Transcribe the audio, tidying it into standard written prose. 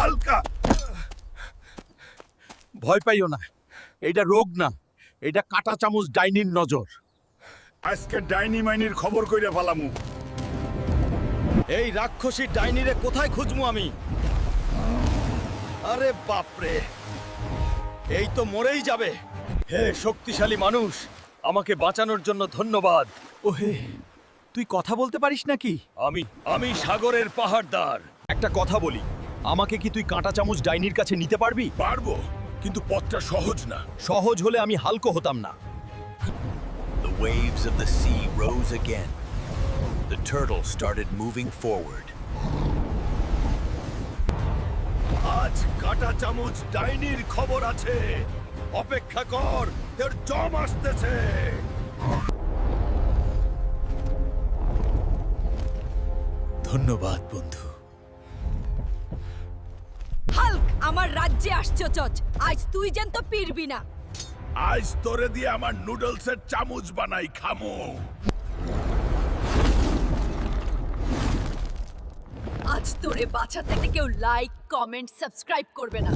হালকা। ভয় পাইও না, এটা রোগ না, এটা কাটা চামচ ডাইনির নজর। আজকে ডাইনি মাইনির খবর কইরা ফালামু। এই রাক্ষসী ডাইনিরে কোথায় খুঁজবো আমি? আরে বাপরে, এই তো মরেই যাবে। হে শক্তিশালী মানুষ, আমাকে বাঁচানোর জন্য ধন্যবাদ। ওহে, তুই কথা বলতে পারিস নাকি? আমি সাগরের পাহাড়দার। একটা কথা বলি, আমাকে কি তুই কাঁটা চামচ ডাইনির কাছে নিতে পারবি? পারবো, কিন্তু পথটা সহজ না। সহজ হলে আমি হালকা হতাম না। The waves of the sea rose again. The turtle started moving forward. আজ কাটা চামচ ডাইনির খবর আছে। অপেক্ষা কর, তোর জম আসতেছে। ধন্যবাদ বন্ধু। হাল্ক আমার রাজ্যে আসছো চচ, আজ তুই যেন তো পিরবি না। আজ তোরে দিয়ে আমার নুডলসের চামচ বানাই খামু। আজ তোরে বাঁচাতে কেউ লাইক কমেন্ট সাবস্ক্রাইব করবে না।